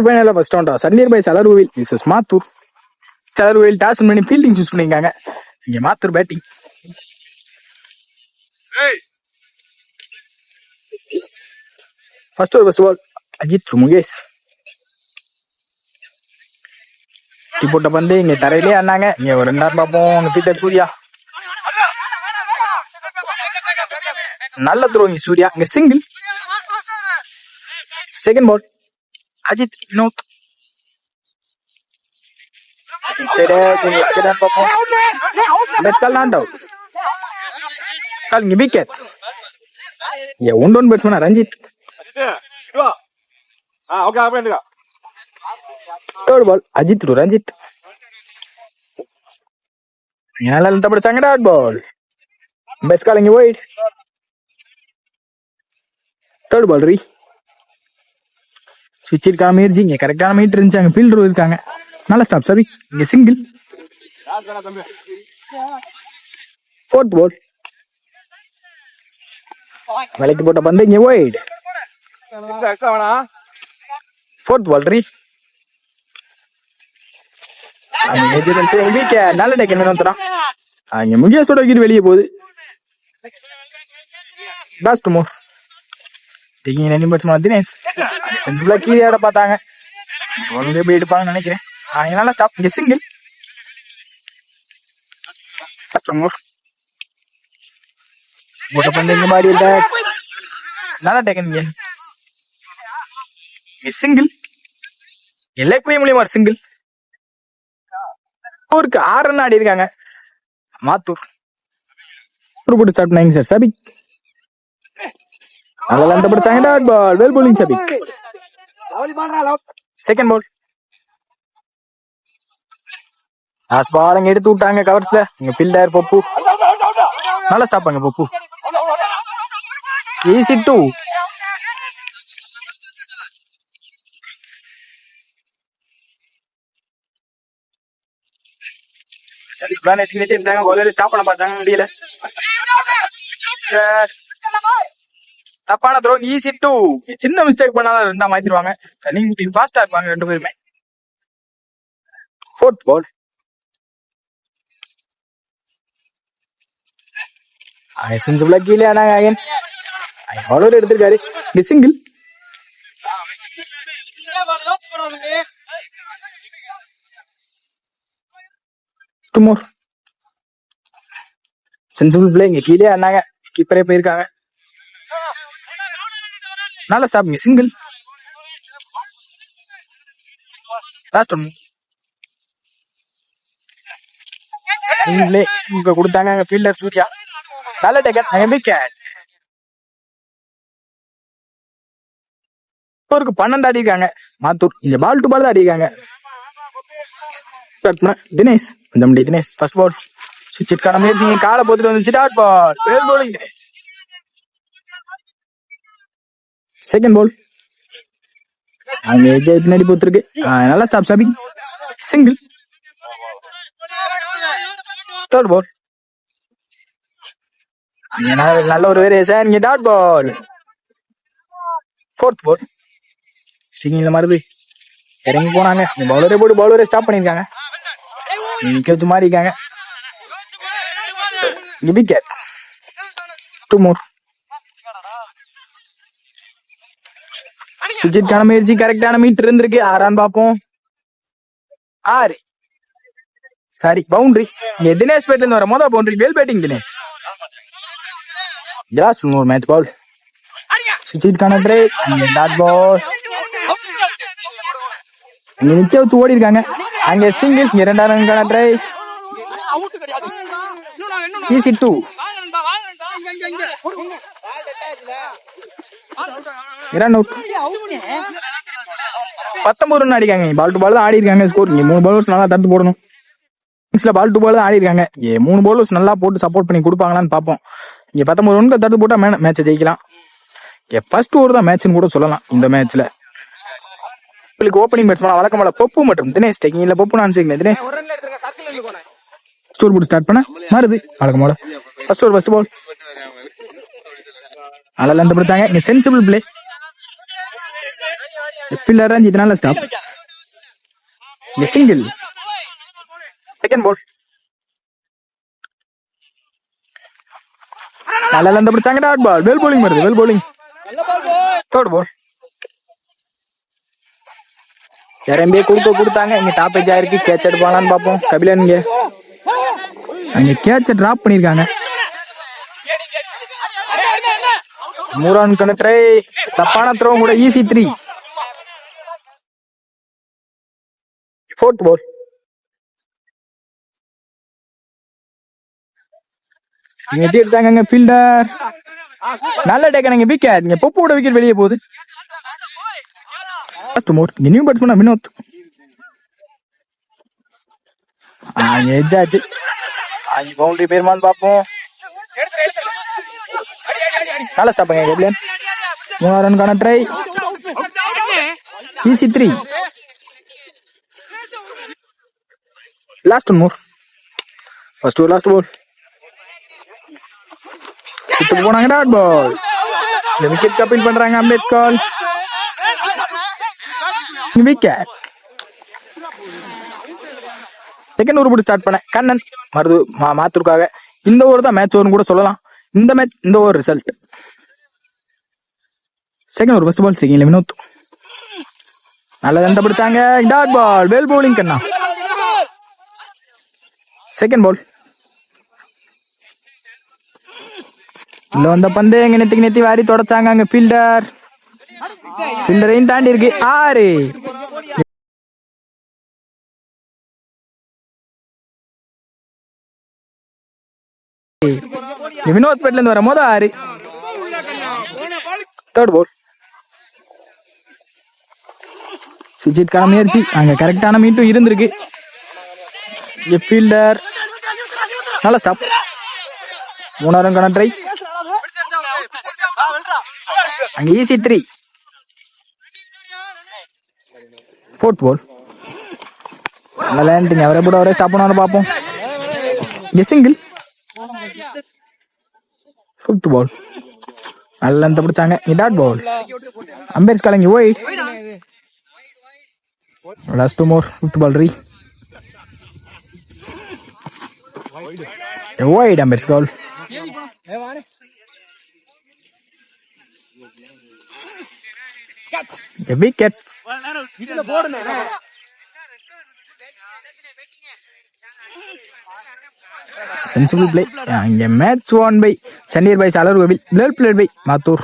First ரவுண்டா சன்னீர் பை சலர்வேல் விசஸ் மாத்தூர். சலர்வேல் டாஸ் பண்ணி ஃபீல்டிங் சூஸ் பண்ணிருக்காங்க. இங்க Mathur batting. First ball Ajith Mukesh போட்ட பந்து இங்க தரையிலே ஆனாங்க. இங்க ஒரு 2 பார்ப்போம். அங்க பீட்டர் சூர்யா நல்ல த்ரோ. இங்க சூர்யா இங்க single. Second ball Ajith Vinoth Ranjith. Third ball Ajith Ranjith dot ball. Best call இங்க வைட். தேர்ட் பால் ரீ ஸ்விட்ச் இருக்கான முயற்சி. இங்க கரெக்டான மீட்டர் இருந்துச்சு. அங்க ஃபீல்டர் இருக்காங்க. நல்ல ஸ்டாப் சரி. இங்க சிங்கிள். ஃபோர்த் பால் விலைக்கு போட்ட பந்து இங்க வைட். ஃபோர்த் பால் ரீ நல்ல டேக்கன் வேணும். அங்க முகேஷோட விக்கெட் வெளியே போகுது. லாஸ்ட் மோர் தினேஷ் சென்சிபிளா கீழே ஆட பார்த்தாங்க. போய் எடுப்பாங்கன்னு நினைக்கிறேன். நல்ல ஸ்டாப் இங்க சிங்கிள். போட்ட பந்து இங்க மாறி நல்லா டேக்கன் இங்க சிங்கிள். எல்லாருக்குமே மூலியமா சிங்கிள். அவருக்கு 6 ரன் ஆடி இருக்காங்க மாத்தூர். போட்டு ஸ்டார்ட் பண்ணாங்க சார் சபிக். அதெல்லாம் அந்த படி dot ball. Well bowling Shafiq. Second ball last ball அங்க எடுத்து விட்டாங்க கவர்ஸ்ல. இங்க ஃபீல்டர் பப்பு நல்ல ஸ்டாப். அங்க பப்பு ஈஸி 2. ஸ்டாப் பண்ண பார்த்தாங்க முடியல. தப்பான த்ரோ ஈஸி 2. சின்ன மிஸ்டேக் பண்ணாலும் 2 மாத்திடுவாங்க. ரன்னிங் டீம் ஃபாஸ்டா இருப்பாங்க 2 பேருமே. ஃபோர்த் பால் சென்சிபிளா கீழே ஆனாங்க. பவுலர் எடுத்திருக்காரு. சிங்கிள். சென்சிபிள் பிளே இங்க கீழே ஆனாங்க. கீப்பரே போயிருக்காங்க. நல்ல ஸ்டாப் இங்க சிங்கிள். லாஸ்ட் ஒன் இங்க கொடுத்தாங்க. அங்க ஃபீல்டர் சூர்யா நல்ல டேக்கன் விக்கெட். 12 ஆடி இருக்காங்க மாத்தூர். இங்க பால் டு பால் தான் ஆடி இருக்காங்க. தினேஷ் தினேஷ் ஃபர்ஸ்ட் பால் சுவிட்ச் முயற்சி காலை போட்டுட்டு வந்துச்சு. Dot ball. Well bowling Dinesh. Second ball அங்க விஜய் பின்னாடி போத்துருக்கு. நல்ல stop Shafiq single. Third ball நல்ல ஒரு வேரியேஷன். இங்க டாட் பால். ஃபோர்த் பால் ஸ்டிங்கிங்ல மறுபடி இறங்கி போனாங்க. பவுலரே போட்டு பவுலரே ஸ்டாப் பண்ணிருக்காங்க. நிக்க வச்சு மாறி இருக்காங்க. விக்கெட். 2 more. சுஜித்கான முயற்சி கரெக்டான மீட்டர் இருந்திருக்கு. 6 பார்ப்போம். 6 சாரி பவுண்டரி. இங்க தினேஷ் பேட்ல இருந்து வர மொதல் boundary. Well batting Dinesh. Last ஒரு மேட்ச் பால் சுஜித்கான பிரேக். டாட் பால் இங்க நிக்க வச்சு ஓடி இருக்காங்க. அங்க சிங்கிள். இங்க 2 ரன்கான try. Easy 2. Run out. 19 run அடிக்காங்க. பால் டு பால் தான் ஆடி இருக்காங்க. ஸ்கோர் இங்க 3 பவுலர்ஸ் நல்லா தடுத்து போடணும். பால் டு பால் தான் ஆடி இருக்காங்க. 3 பவுலர்ஸ் நல்லா போட்டு சப்போர்ட் பண்ணி கொடுப்பாங்களான்னு பாப்போம். இங்க 19 ரன்கள் தடுத்து போட்டா மேட்சை ஜெயிக்கலாம். ஃபர்ஸ்ட் ஓவர் தான் மேட்ச்னு கூட சொல்லலாம். இந்த மேட்ச்ல உங்களுக்கு ஓப்பனிங் பேட்ஸ்மேன் வழக்கமான பொப்பு மற்றும் தினேஷ் டேக்கிங்ல பொப்பு நான் சேர்க்கிறேன். தினேஷ் ஸ்கோர் போட்டு ஸ்டார்ட் பண்ண மாறுது வழக்கமான ஃபர்ஸ்ட் ஓவர் ஃபர்ஸ்ட் பால். அதெல்லாம் எந்த பிடிச்சாங்க. இங்க சென்சிபிள் பிளே Filler இதனால ஸ்டாப். சிங்கிள். Second ball. நல்லா வந்து பிடிச்சாங்க டாட் பால். வெல் bowling வருது. Well bowling. Third ball. RMB கொடுத்தாங்க. இங்க டாப் எட்ஜ் ஆயிருக்கு. கேட்ச் எடுப்பாங்களான்னு பாப்போம். கபிலன் அங்க கேட்ச டிராப் பண்ணிருக்காங்க. மூரான் ட்ரை. தப்பான த்ரோ கூட. ஈஸி 3. Fourth ball. எடுத்தாங்க ஃபீல்டர். நல்ல டேக்கனுங்க. விக்கெட். இங்க பொப்போட விக்கெட் வெளியே போகுது. First more. இங்க நியூ பேட்ஸ்மேன் வினோத். எட்ஜ் ஆச்சு. பவுண்டரி பேருமான்னு பாப்போம். நல்ல ஸ்டாப்புங்க கபிலன். 3 ரன்கான try. Easy 3. Last one more. First over last ball. விட்டு போனாங்க டாட் பால். இந்த விக்கெட் கப்பீல் பண்றாங்க. Umpire's call. Wicket. Second over போட்டு ஸ்டார்ட் பண்ண கண்ணன் மருது மாத்தூருக்காக. இந்த ஓவர் தான் மேட்ச் ஓவர்னு கூட சொல்லலாம். இந்த over result. Second over first ball செகண்ட்ல வினோத். நல்ல தண்டை பிடிச்சாங்க. Dot ball. வெல் bowling கண்ணா. Second ball. உள்ள வந்த பந்து எங்க நெத்தி வாரி தொடச்சாங்க. அங்க ஃபீல்டரையும் தாண்டி இருக்கு. 6. வினோத் பேட்ல இருந்து வர 6. தேர்ட் பால். சுஜித்கான முயற்சி. அங்க கரெக்டான மீட்டும் இருந்திருக்கு. ஃபீல்டர் நல்ல ஸ்டாப். 3 ரன்கான ட்ரை. அங்க ஈஸி 3. Fourth ball. நல்ல லேண்டிங். அவரை கூட அவரே ஸ்டாப் பண்ணாலும் பார்ப்போம். சிங்கிள். Fifth ball. நல்ல லென்த் பிடிச்சாங்க. Dot ball. அம்பேர்ஸ் கலங்கி wide. Last 2 more. Fifth ball ரீ. Wide. Umpire's call. Wicket. Sensible play. இங்க மேட்ச் ஒன் பை சண்டீர் பை சாலர் கோவில். Well played by Mathur.